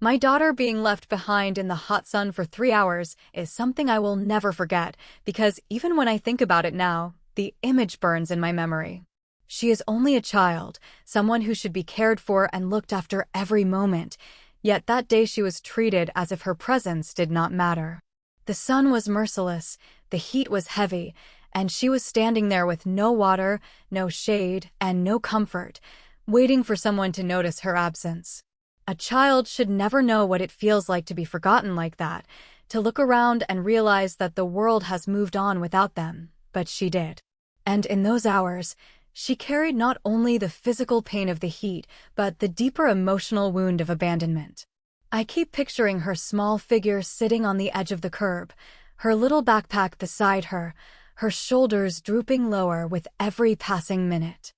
My daughter being left behind in the hot sun for 3 hours is something I will never forget because even when I think about it now, the image burns in my memory. She is only a child, someone who should be cared for and looked after every moment, yet that day she was treated as if her presence did not matter. The sun was merciless, the heat was heavy, and she was standing there with no water, no shade, and no comfort, waiting for someone to notice her absence. A child should never know what it feels like to be forgotten like that, to look around and realize that the world has moved on without them, but she did. And in those hours, she carried not only the physical pain of the heat, but the deeper emotional wound of abandonment. I keep picturing her small figure sitting on the edge of the curb, her little backpack beside her, her shoulders drooping lower with every passing minute.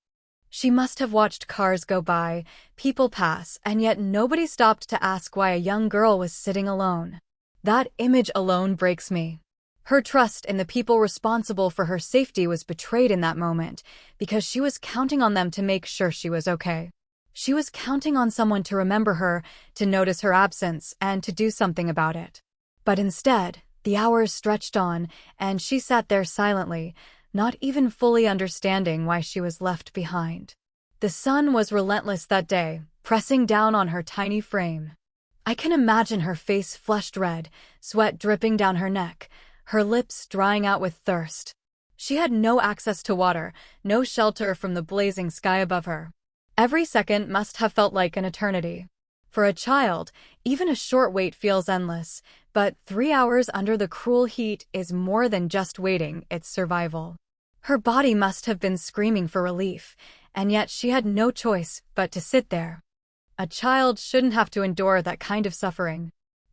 She must have watched cars go by, people pass, and yet nobody stopped to ask why a young girl was sitting alone. That image alone breaks me. Her trust in the people responsible for her safety was betrayed in that moment because she was counting on them to make sure she was okay. She was counting on someone to remember her, to notice her absence, and to do something about it. But instead, the hours stretched on, and she sat there silently, not even fully understanding why she was left behind. The sun was relentless that day, pressing down on her tiny frame. I can imagine her face flushed red, sweat dripping down her neck, her lips drying out with thirst. She had no access to water, no shelter from the blazing sky above her. Every second must have felt like an eternity. For a child, even a short wait feels endless, but 3 hours under the cruel heat is more than just waiting, it's survival. Her body must have been screaming for relief, and yet she had no choice but to sit there. A child shouldn't have to endure that kind of suffering.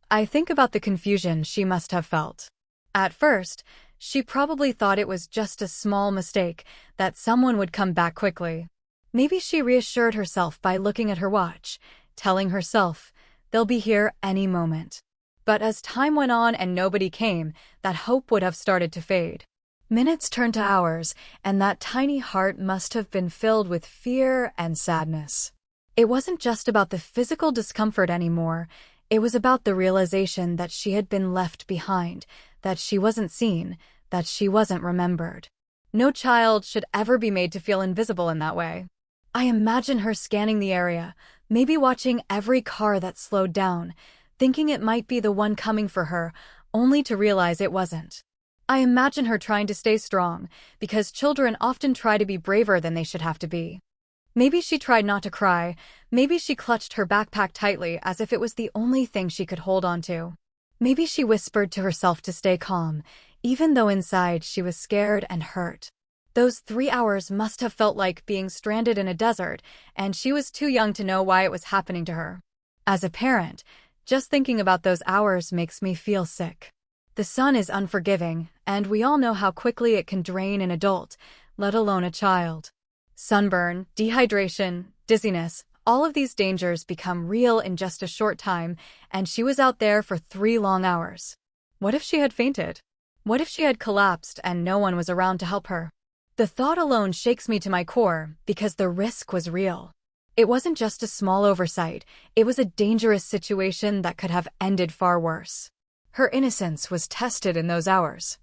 I think about the confusion she must have felt. At first, she probably thought it was just a small mistake, that someone would come back quickly. Maybe she reassured herself by looking at her watch, telling herself, they'll be here any moment. But as time went on and nobody came, that hope would have started to fade. Minutes turned to hours, and that tiny heart must have been filled with fear and sadness. It wasn't just about the physical discomfort anymore, it was about the realization that she had been left behind, that she wasn't seen, that she wasn't remembered. No child should ever be made to feel invisible in that way. I imagine her scanning the area, maybe watching every car that slowed down, thinking it might be the one coming for her, only to realize it wasn't. I imagine her trying to stay strong, because children often try to be braver than they should have to be. Maybe she tried not to cry, maybe she clutched her backpack tightly as if it was the only thing she could hold on to. Maybe she whispered to herself to stay calm, even though inside she was scared and hurt. Those 3 hours must have felt like being stranded in a desert, and she was too young to know why it was happening to her. As a parent, just thinking about those hours makes me feel sick. The sun is unforgiving, and we all know how quickly it can drain an adult, let alone a child. Sunburn, dehydration, dizziness, all of these dangers become real in just a short time, and she was out there for 3 long hours. What if she had fainted? What if she had collapsed and no one was around to help her? The thought alone shakes me to my core because the risk was real. It wasn't just a small oversight, it was a dangerous situation that could have ended far worse. Her innocence was tested in those hours.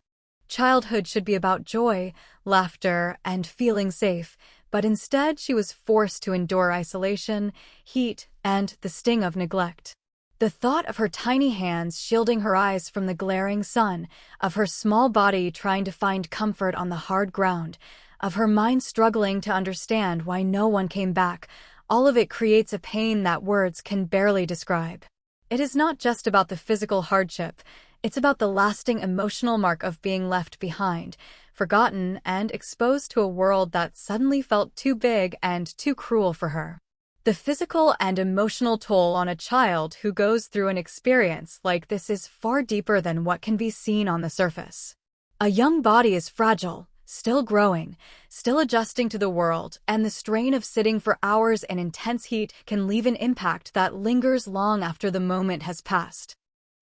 Childhood should be about joy, laughter, and feeling safe, but instead she was forced to endure isolation, heat, and the sting of neglect. The thought of her tiny hands shielding her eyes from the glaring sun, of her small body trying to find comfort on the hard ground, of her mind struggling to understand why no one came back, all of it creates a pain that words can barely describe. It is not just about the physical hardship, it's about the lasting emotional mark of being left behind, forgotten, and exposed to a world that suddenly felt too big and too cruel for her. The physical and emotional toll on a child who goes through an experience like this is far deeper than what can be seen on the surface. A young body is fragile, still growing, still adjusting to the world, and the strain of sitting for hours in intense heat can leave an impact that lingers long after the moment has passed.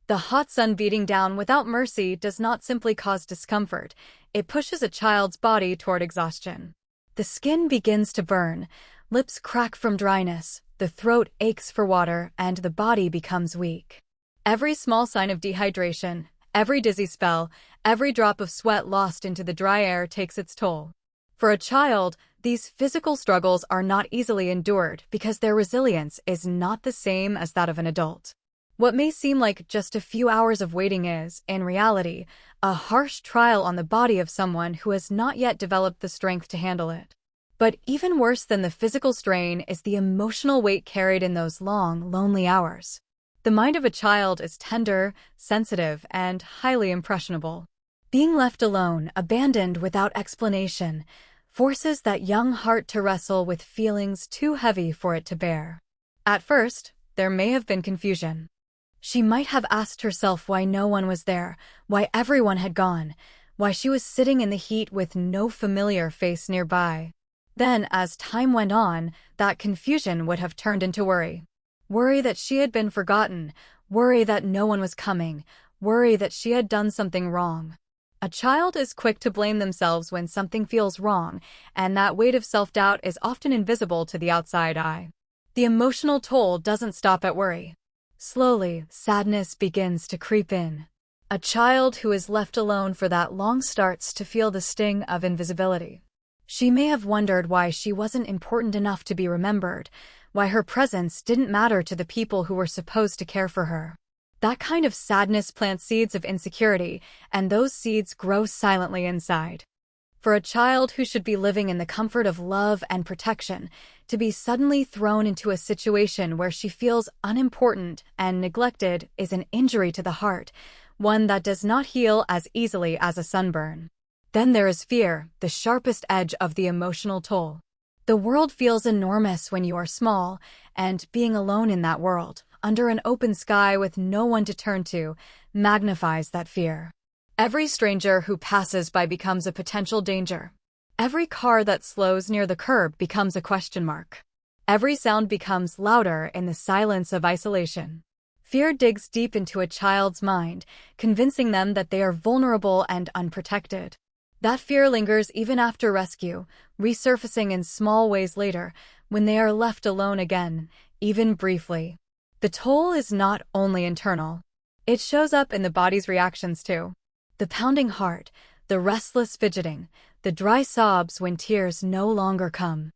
The hot sun beating down without mercy does not simply cause discomfort, it pushes a child's body toward exhaustion. The skin begins to burn, lips crack from dryness, The throat aches for water, and the body becomes weak. Every small sign of dehydration, every dizzy spell, every drop of sweat lost into the dry air takes its toll. For a child, these physical struggles are not easily endured because their resilience is not the same as that of an adult. What may seem like just a few hours of waiting is, in reality, a harsh trial on the body of someone who has not yet developed the strength to handle it. But even worse than the physical strain is the emotional weight carried in those long, lonely hours. The mind of a child is tender, sensitive, and highly impressionable. Being left alone, abandoned without explanation, forces that young heart to wrestle with feelings too heavy for it to bear. At first, there may have been confusion. She might have asked herself why no one was there, why everyone had gone, why she was sitting in the heat with no familiar face nearby. Then, as time went on, that confusion would have turned into worry. Worry that she had been forgotten, worry that no one was coming, worry that she had done something wrong. A child is quick to blame themselves when something feels wrong, and that weight of self-doubt is often invisible to the outside eye. The emotional toll doesn't stop at worry. Slowly, sadness begins to creep in. A child who is left alone for that long starts to feel the sting of invisibility. She may have wondered why she wasn't important enough to be remembered, why her presence didn't matter to the people who were supposed to care for her. That kind of sadness plants seeds of insecurity, and those seeds grow silently inside. For a child who should be living in the comfort of love and protection, to be suddenly thrown into a situation where she feels unimportant and neglected is an injury to the heart, one that does not heal as easily as a sunburn. Then there is fear, the sharpest edge of the emotional toll. The world feels enormous when you are small, and being alone in that world, under an open sky with no one to turn to, magnifies that fear. Every stranger who passes by becomes a potential danger. Every car that slows near the curb becomes a question mark. Every sound becomes louder in the silence of isolation. Fear digs deep into a child's mind, convincing them that they are vulnerable and unprotected. That fear lingers even after rescue, resurfacing in small ways later, when they are left alone again, even briefly. The toll is not only internal. It shows up in the body's reactions too. The pounding heart, the restless fidgeting, the dry sobs when tears no longer come.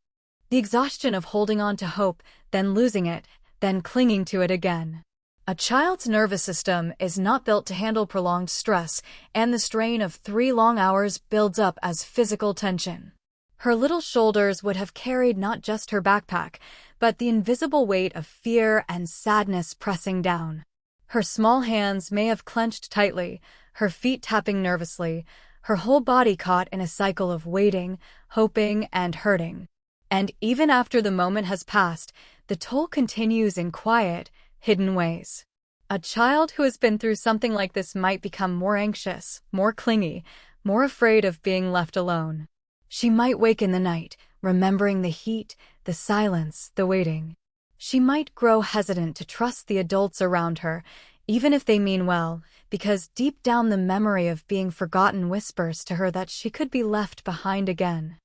The exhaustion of holding on to hope, then losing it, then clinging to it again. A child's nervous system is not built to handle prolonged stress, and the strain of 3 long hours builds up as physical tension. Her little shoulders would have carried not just her backpack, but the invisible weight of fear and sadness pressing down. Her small hands may have clenched tightly, her feet tapping nervously, her whole body caught in a cycle of waiting, hoping, and hurting. And even after the moment has passed, the toll continues in quiet, hidden ways. A child who has been through something like this might become more anxious, more clingy, more afraid of being left alone. She might wake in the night, remembering the heat, the silence, the waiting. She might grow hesitant to trust the adults around her, even if they mean well, because deep down the memory of being forgotten whispers to her that she could be left behind again.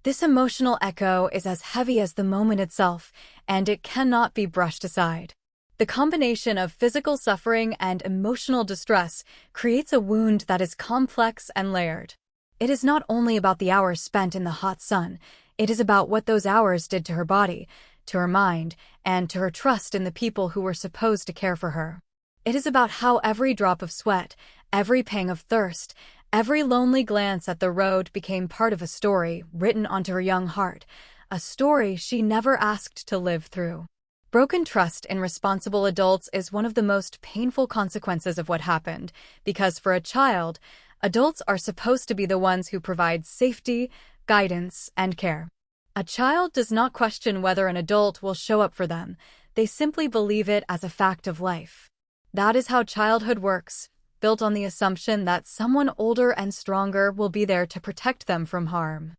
This emotional echo is as heavy as the moment itself, and it cannot be brushed aside. The combination of physical suffering and emotional distress creates a wound that is complex and layered. It is not only about the hours spent in the hot sun, it is about what those hours did to her body, to her mind, and to her trust in the people who were supposed to care for her. It is about how every drop of sweat, every pang of thirst, every lonely glance at the road became part of a story written onto her young heart, a story she never asked to live through. Broken trust in responsible adults is one of the most painful consequences of what happened, because for a child, adults are supposed to be the ones who provide safety, guidance, and care. A child does not question whether an adult will show up for them, they simply believe it as a fact of life. That is how childhood works, built on the assumption that someone older and stronger will be there to protect them from harm.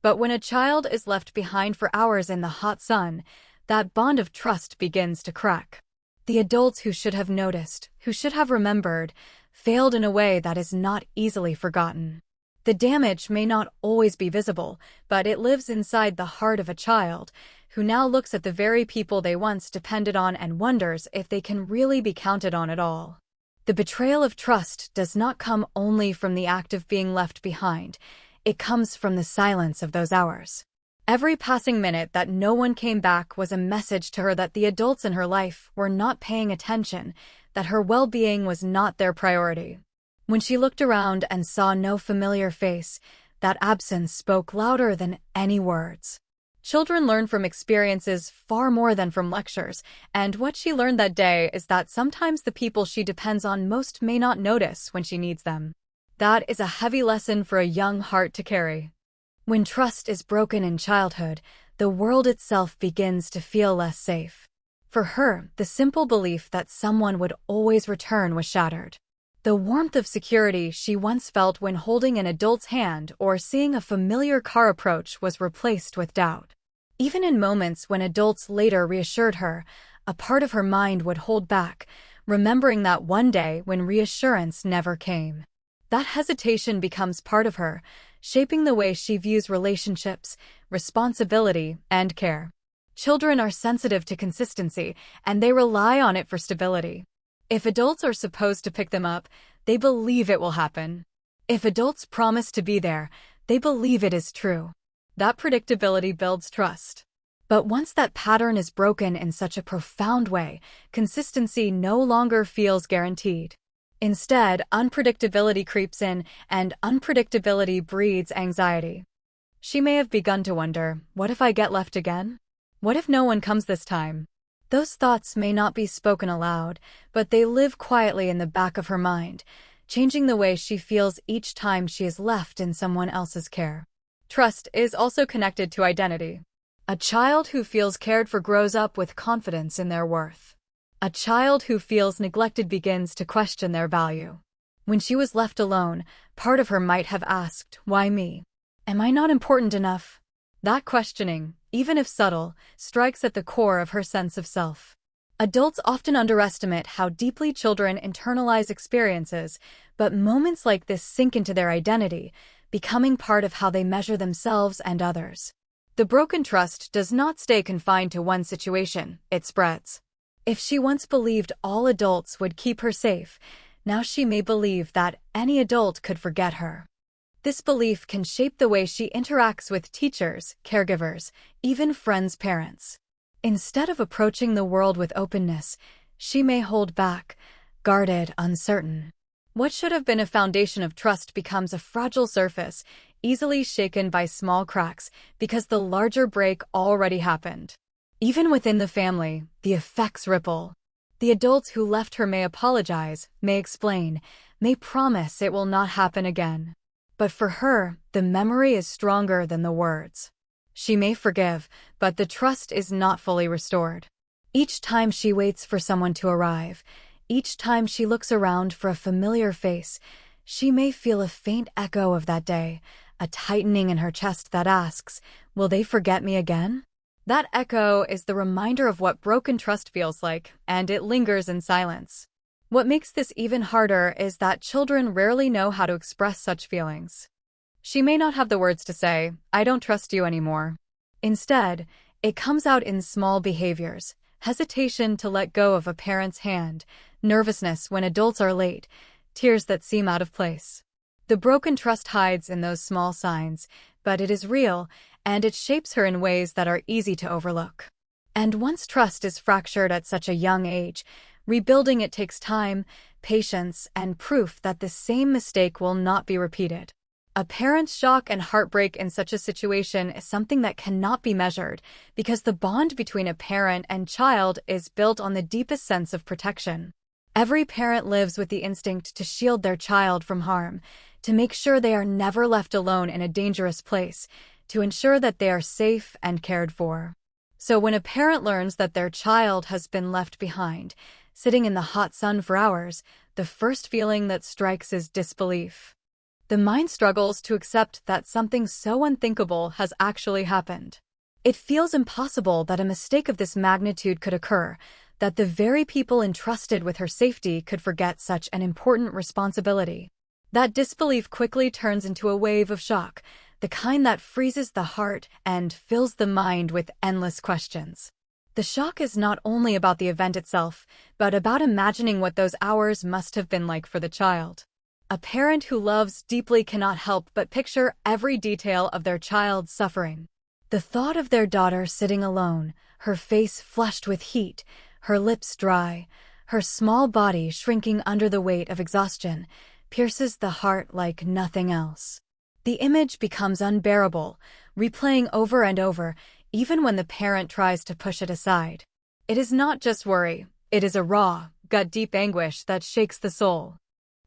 But when a child is left behind for hours in the hot sun, that bond of trust begins to crack. The adults who should have noticed, who should have remembered, failed in a way that is not easily forgotten. The damage may not always be visible, but it lives inside the heart of a child, who now looks at the very people they once depended on and wonders if they can really be counted on at all. The betrayal of trust does not come only from the act of being left behind. It comes from the silence of those hours. Every passing minute that no one came back was a message to her that the adults in her life were not paying attention, that her well-being was not their priority. When she looked around and saw no familiar face, that absence spoke louder than any words. Children learn from experiences far more than from lectures, and what she learned that day is that sometimes the people she depends on most may not notice when she needs them. That is a heavy lesson for a young heart to carry. When trust is broken in childhood, the world itself begins to feel less safe. For her, the simple belief that someone would always return was shattered. The warmth of security she once felt when holding an adult's hand or seeing a familiar car approach was replaced with doubt. Even in moments when adults later reassured her, a part of her mind would hold back, remembering that one day when reassurance never came. That hesitation becomes part of her, shaping the way she views relationships, responsibility, and care. Children are sensitive to consistency, and they rely on it for stability. If adults are supposed to pick them up, they believe it will happen. If adults promise to be there, they believe it is true. That predictability builds trust. But once that pattern is broken in such a profound way, consistency no longer feels guaranteed. Instead, unpredictability creeps in, and unpredictability breeds anxiety. She may have begun to wonder, what if I get left again? What if no one comes this time? Those thoughts may not be spoken aloud, but they live quietly in the back of her mind, changing the way she feels each time she is left in someone else's care. Trust is also connected to identity. A child who feels cared for grows up with confidence in their worth. A child who feels neglected begins to question their value. When she was left alone, part of her might have asked, "Why me? Am I not important enough?" That questioning, even if subtle, strikes at the core of her sense of self. Adults often underestimate how deeply children internalize experiences, but moments like this sink into their identity, becoming part of how they measure themselves and others. The broken trust does not stay confined to one situation, it spreads. If she once believed all adults would keep her safe, now she may believe that any adult could forget her. This belief can shape the way she interacts with teachers, caregivers, even friends' parents. Instead of approaching the world with openness, she may hold back, guarded, uncertain. What should have been a foundation of trust becomes a fragile surface, easily shaken by small cracks, because the larger break already happened. Even within the family, the effects ripple. The adults who left her may apologize, may explain, may promise it will not happen again. But for her, the memory is stronger than the words. She may forgive, but the trust is not fully restored. Each time she waits for someone to arrive, each time she looks around for a familiar face, she may feel a faint echo of that day, a tightening in her chest that asks, "Will they forget me again?" That echo is the reminder of what broken trust feels like, and it lingers in silence. What makes this even harder is that children rarely know how to express such feelings. She may not have the words to say, "I don't trust you anymore." Instead, it comes out in small behaviors: hesitation to let go of a parent's hand, nervousness when adults are late, tears that seem out of place. The broken trust hides in those small signs, but it is real, and it shapes her in ways that are easy to overlook. And once trust is fractured at such a young age, rebuilding it takes time, patience, and proof that the same mistake will not be repeated. A parent's shock and heartbreak in such a situation is something that cannot be measured, because the bond between a parent and child is built on the deepest sense of protection. Every parent lives with the instinct to shield their child from harm, to make sure they are never left alone in a dangerous place, to ensure that they are safe and cared for. So when a parent learns that their child has been left behind, sitting in the hot sun for hours, the first feeling that strikes is disbelief. The mind struggles to accept that something so unthinkable has actually happened. It feels impossible that a mistake of this magnitude could occur, that the very people entrusted with her safety could forget such an important responsibility. That disbelief quickly turns into a wave of shock, the kind that freezes the heart and fills the mind with endless questions. The shock is not only about the event itself, but about imagining what those hours must have been like for the child. A parent who loves deeply cannot help but picture every detail of their child's suffering. The thought of their daughter sitting alone, her face flushed with heat, her lips dry, her small body shrinking under the weight of exhaustion, pierces the heart like nothing else. The image becomes unbearable, replaying over and over, even when the parent tries to push it aside. It is not just worry, it is a raw, gut-deep anguish that shakes the soul.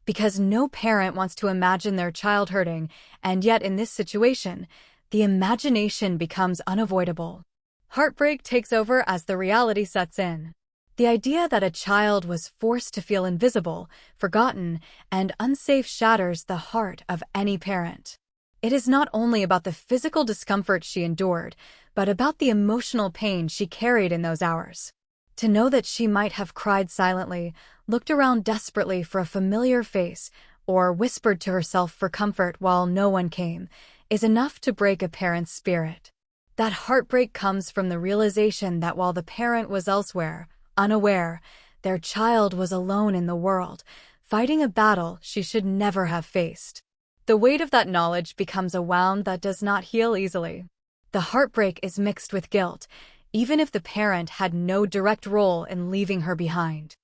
Because no parent wants to imagine their child hurting, and yet in this situation, the imagination becomes unavoidable. Heartbreak takes over as the reality sets in. The idea that a child was forced to feel invisible, forgotten, and unsafe shatters the heart of any parent. It is not only about the physical discomfort she endured, but about the emotional pain she carried in those hours. To know that she might have cried silently, looked around desperately for a familiar face, or whispered to herself for comfort while no one came, is enough to break a parent's spirit. That heartbreak comes from the realization that while the parent was elsewhere, unaware, their child was alone in the world, fighting a battle she should never have faced. The weight of that knowledge becomes a wound that does not heal easily. The heartbreak is mixed with guilt, even if the parent had no direct role in leaving her behind.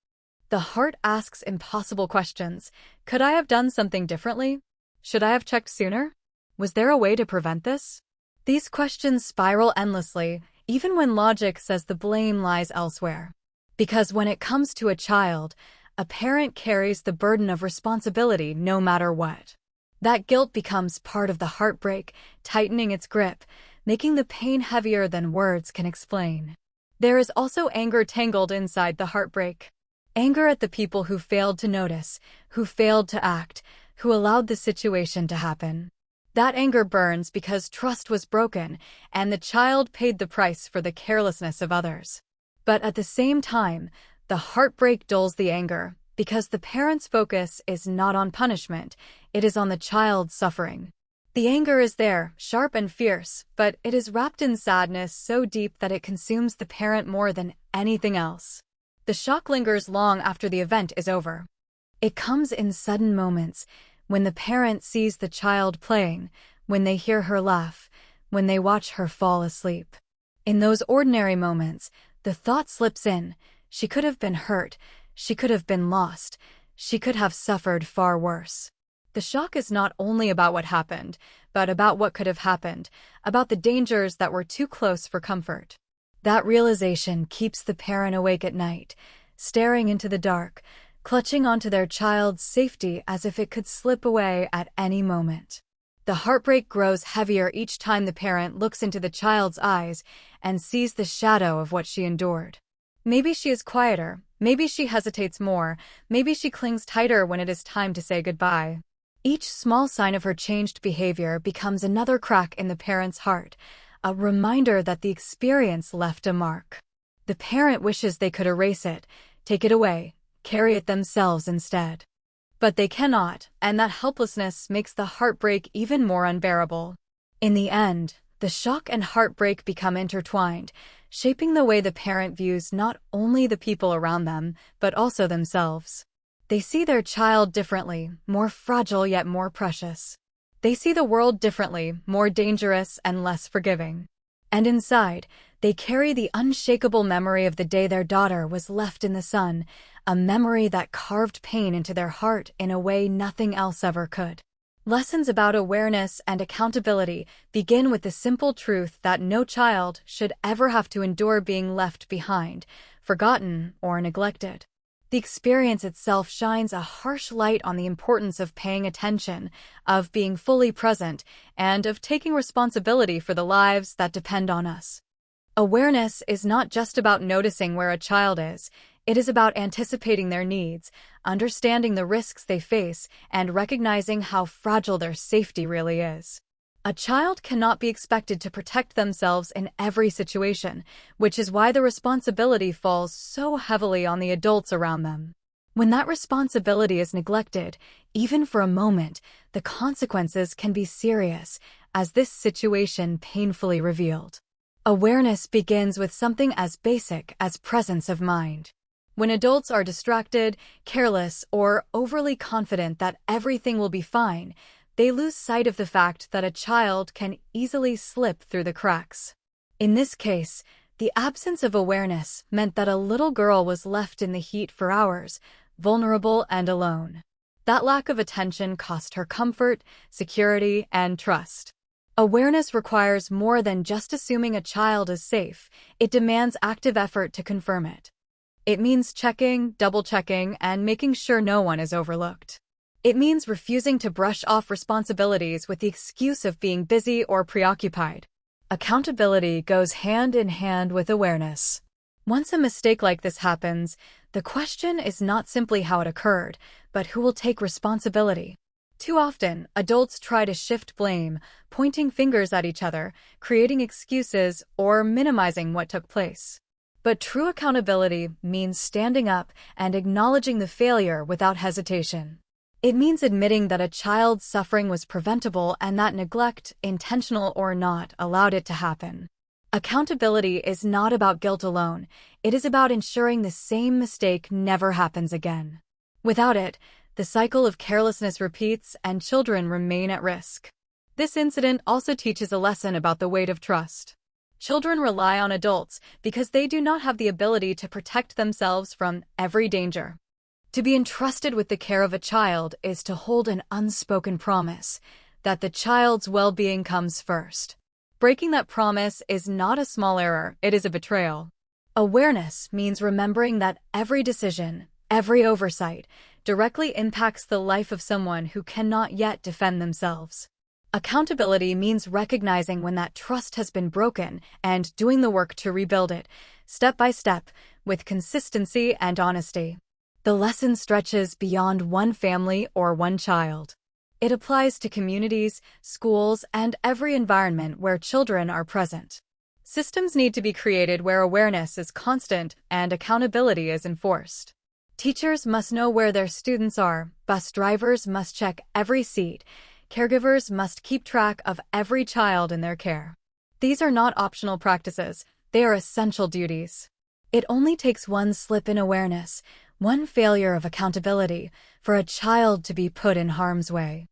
The heart asks impossible questions. Could I have done something differently? Should I have checked sooner? Was there a way to prevent this? These questions spiral endlessly, even when logic says the blame lies elsewhere. Because when it comes to a child, a parent carries the burden of responsibility no matter what. That guilt becomes part of the heartbreak, tightening its grip, making the pain heavier than words can explain. There is also anger tangled inside the heartbreak. Anger at the people who failed to notice, who failed to act, who allowed the situation to happen. That anger burns because trust was broken, and the child paid the price for the carelessness of others. But at the same time, the heartbreak dulls the anger, because the parent's focus is not on punishment, it is on the child's suffering. The anger is there, sharp and fierce, but it is wrapped in sadness so deep that it consumes the parent more than anything else. The shock lingers long after the event is over. It comes in sudden moments, when the parent sees the child playing, when they hear her laugh, when they watch her fall asleep. In those ordinary moments, the thought slips in, she could have been hurt, she could have been lost, she could have suffered far worse. The shock is not only about what happened, but about what could have happened, about the dangers that were too close for comfort. That realization keeps the parent awake at night, staring into the dark, clutching onto their child's safety as if it could slip away at any moment. The heartbreak grows heavier each time the parent looks into the child's eyes and sees the shadow of what she endured. Maybe she is quieter, maybe she hesitates more, maybe she clings tighter when it is time to say goodbye. Each small sign of her changed behavior becomes another crack in the parent's heart, a reminder that the experience left a mark. The parent wishes they could erase it, take it away, carry it themselves instead. But they cannot, and that helplessness makes the heartbreak even more unbearable. In the end, the shock and heartbreak become intertwined, shaping the way the parent views not only the people around them, but also themselves. They see their child differently, more fragile yet more precious. They see the world differently, more dangerous and less forgiving. And inside, they carry the unshakable memory of the day their daughter was left in the sun, a memory that carved pain into their heart in a way nothing else ever could. Lessons about awareness and accountability begin with the simple truth that no child should ever have to endure being left behind, forgotten, or neglected. The experience itself shines a harsh light on the importance of paying attention, of being fully present, and of taking responsibility for the lives that depend on us. Awareness is not just about noticing where a child is, it is about anticipating their needs, understanding the risks they face, and recognizing how fragile their safety really is. A child cannot be expected to protect themselves in every situation, which is why the responsibility falls so heavily on the adults around them. When that responsibility is neglected, even for a moment, the consequences can be serious, as this situation painfully revealed. Awareness begins with something as basic as presence of mind. When adults are distracted, careless, or overly confident that everything will be fine, they lose sight of the fact that a child can easily slip through the cracks. In this case, the absence of awareness meant that a little girl was left in the heat for hours, vulnerable and alone. That lack of attention cost her comfort, security, and trust. Awareness requires more than just assuming a child is safe. It demands active effort to confirm it. It means checking, double-checking, and making sure no one is overlooked. It means refusing to brush off responsibilities with the excuse of being busy or preoccupied. Accountability goes hand in hand with awareness. Once a mistake like this happens, the question is not simply how it occurred, but who will take responsibility. Too often, adults try to shift blame, pointing fingers at each other, creating excuses, or minimizing what took place. But true accountability means standing up and acknowledging the failure without hesitation. It means admitting that a child's suffering was preventable and that neglect, intentional or not, allowed it to happen. Accountability is not about guilt alone. It is about ensuring the same mistake never happens again. Without it, the cycle of carelessness repeats and children remain at risk. This incident also teaches a lesson about the weight of trust. Children rely on adults because they do not have the ability to protect themselves from every danger. To be entrusted with the care of a child is to hold an unspoken promise that the child's well-being comes first. Breaking that promise is not a small error, it is a betrayal. Awareness means remembering that every decision, every oversight, directly impacts the life of someone who cannot yet defend themselves. Accountability means recognizing when that trust has been broken and doing the work to rebuild it, step by step, with consistency and honesty. The lesson stretches beyond one family or one child. It applies to communities, schools, and every environment where children are present. Systems need to be created where awareness is constant and accountability is enforced. Teachers must know where their students are, bus drivers must check every seat, caregivers must keep track of every child in their care. These are not optional practices, they are essential duties. It only takes one slip in awareness, one failure of accountability, for a child to be put in harm's way.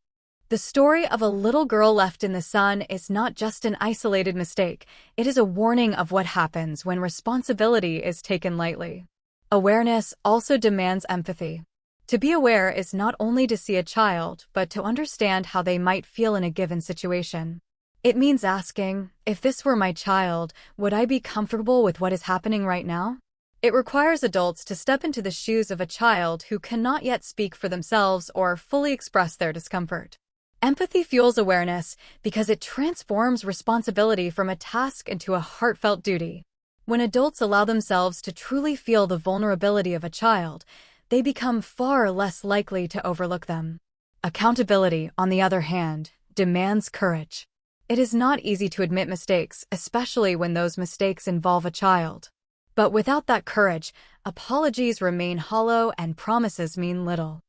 The story of a little girl left in the sun is not just an isolated mistake, it is a warning of what happens when responsibility is taken lightly. Awareness also demands empathy. To be aware is not only to see a child, but to understand how they might feel in a given situation. It means asking, if this were my child, would I be comfortable with what is happening right now? It requires adults to step into the shoes of a child who cannot yet speak for themselves or fully express their discomfort. Empathy fuels awareness because it transforms responsibility from a task into a heartfelt duty. When adults allow themselves to truly feel the vulnerability of a child, they become far less likely to overlook them. Accountability, on the other hand, demands courage. It is not easy to admit mistakes, especially when those mistakes involve a child. But without that courage, apologies remain hollow and promises mean little.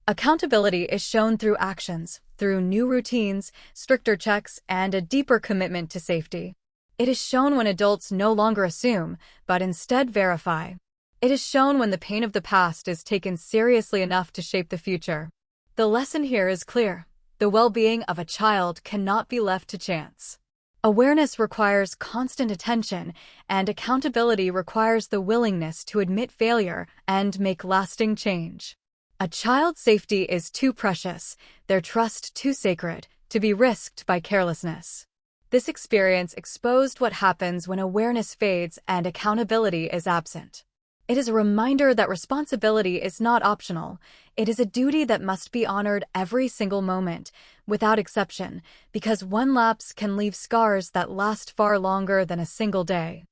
Accountability is shown through actions, through new routines, stricter checks, and a deeper commitment to safety. It is shown when adults no longer assume, but instead verify. It is shown when the pain of the past is taken seriously enough to shape the future. The lesson here is clear. The well-being of a child cannot be left to chance. Awareness requires constant attention, and accountability requires the willingness to admit failure and make lasting change. A child's safety is too precious, their trust too sacred, to be risked by carelessness. This experience exposed what happens when awareness fades and accountability is absent. It is a reminder that responsibility is not optional. It is a duty that must be honored every single moment, without exception, because one lapse can leave scars that last far longer than a single day.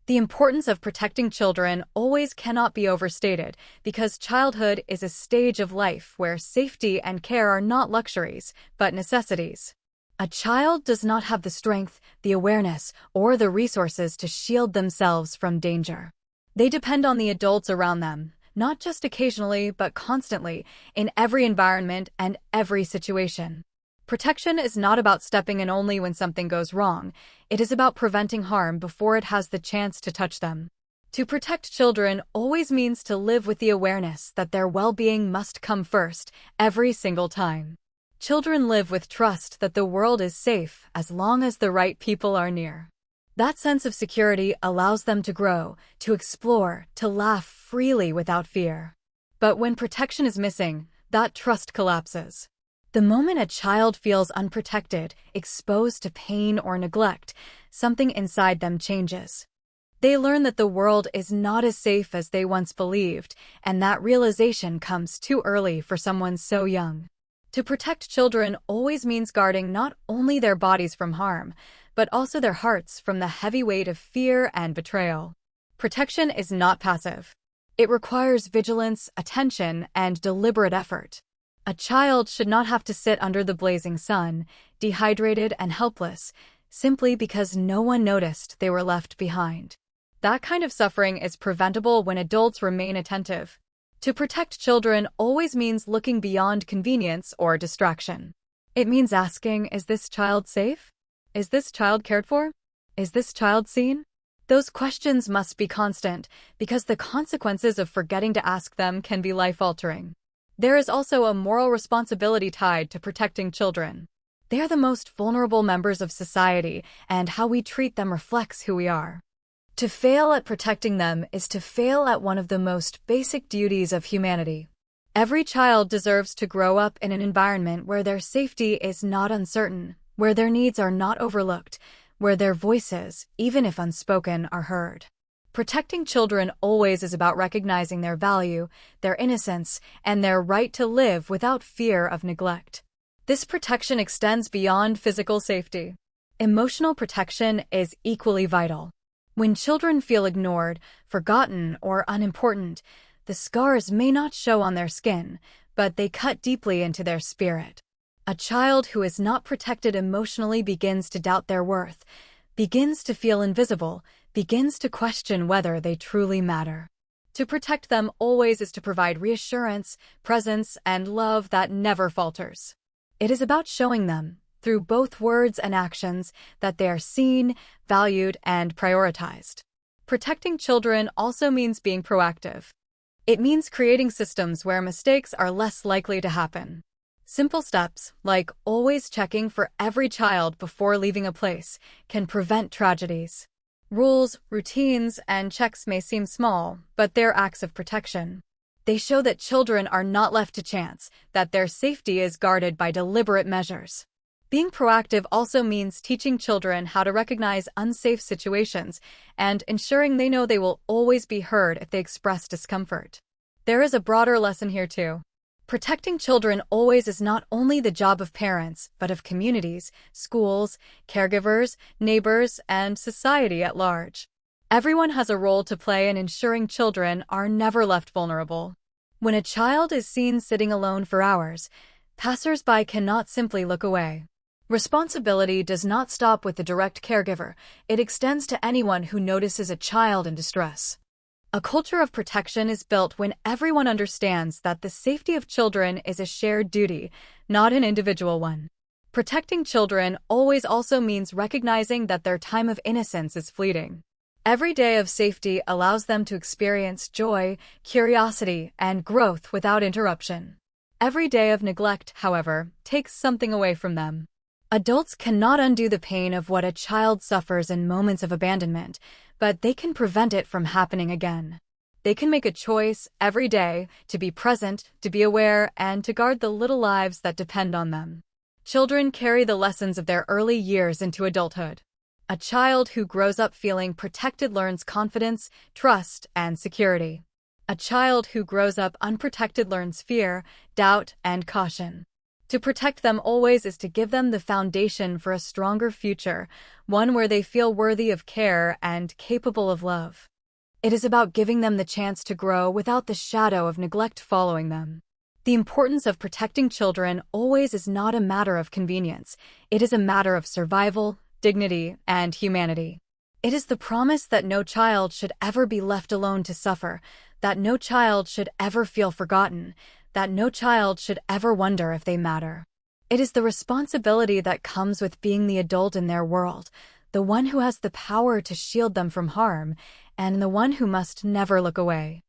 The importance of protecting children always cannot be overstated, because childhood is a stage of life where safety and care are not luxuries, but necessities. A child does not have the strength, the awareness, or the resources to shield themselves from danger. They depend on the adults around them, not just occasionally, but constantly, in every environment and every situation. Protection is not about stepping in only when something goes wrong. It is about preventing harm before it has the chance to touch them. To protect children always means to live with the awareness that their well-being must come first, every single time. Children live with trust that the world is safe as long as the right people are near. That sense of security allows them to grow, to explore, to laugh freely without fear. But when protection is missing, that trust collapses. The moment a child feels unprotected, exposed to pain or neglect, something inside them changes. They learn that the world is not as safe as they once believed, and that realization comes too early for someone so young. To protect children always means guarding not only their bodies from harm, but also their hearts from the heavy weight of fear and betrayal. Protection is not passive. It requires vigilance, attention, and deliberate effort. A child should not have to sit under the blazing sun, dehydrated and helpless, simply because no one noticed they were left behind. That kind of suffering is preventable when adults remain attentive. To protect children always means looking beyond convenience or distraction. It means asking, is this child safe? Is this child cared for? Is this child seen? Those questions must be constant, because the consequences of forgetting to ask them can be life-altering. There is also a moral responsibility tied to protecting children. They are the most vulnerable members of society, and how we treat them reflects who we are. To fail at protecting them is to fail at one of the most basic duties of humanity. Every child deserves to grow up in an environment where their safety is not uncertain, where their needs are not overlooked, where their voices, even if unspoken, are heard. Protecting children always is about recognizing their value, their innocence, and their right to live without fear of neglect. This protection extends beyond physical safety. Emotional protection is equally vital. When children feel ignored, forgotten, or unimportant, the scars may not show on their skin, but they cut deeply into their spirit. A child who is not protected emotionally begins to doubt their worth, begins to feel invisible, begins to question whether they truly matter. To protect them always is to provide reassurance, presence, and love that never falters. It is about showing them, through both words and actions, that they are seen, valued, and prioritized. Protecting children also means being proactive. It means creating systems where mistakes are less likely to happen. Simple steps, like always checking for every child before leaving a place, can prevent tragedies. Rules, routines, and checks may seem small, but they're acts of protection. They show that children are not left to chance, that their safety is guarded by deliberate measures. Being proactive also means teaching children how to recognize unsafe situations and ensuring they know they will always be heard if they express discomfort. There is a broader lesson here too. Protecting children always is not only the job of parents, but of communities, schools, caregivers, neighbors, and society at large. Everyone has a role to play in ensuring children are never left vulnerable. When a child is seen sitting alone for hours, passers-by cannot simply look away. Responsibility does not stop with the direct caregiver. It extends to anyone who notices a child in distress. A culture of protection is built when everyone understands that the safety of children is a shared duty, not an individual one. Protecting children always also means recognizing that their time of innocence is fleeting. Every day of safety allows them to experience joy, curiosity, and growth without interruption. Every day of neglect, however, takes something away from them. Adults cannot undo the pain of what a child suffers in moments of abandonment, but they can prevent it from happening again. They can make a choice every day to be present, to be aware, and to guard the little lives that depend on them. Children carry the lessons of their early years into adulthood. A child who grows up feeling protected learns confidence, trust, and security. A child who grows up unprotected learns fear, doubt, and caution. To protect them always is to give them the foundation for a stronger future, one where they feel worthy of care and capable of love. It is about giving them the chance to grow without the shadow of neglect following them. The importance of protecting children always is not a matter of convenience. It is a matter of survival, dignity, and humanity. It is the promise that no child should ever be left alone to suffer, that no child should ever feel forgotten, that no child should ever wonder if they matter. It is the responsibility that comes with being the adult in their world, the one who has the power to shield them from harm, and the one who must never look away.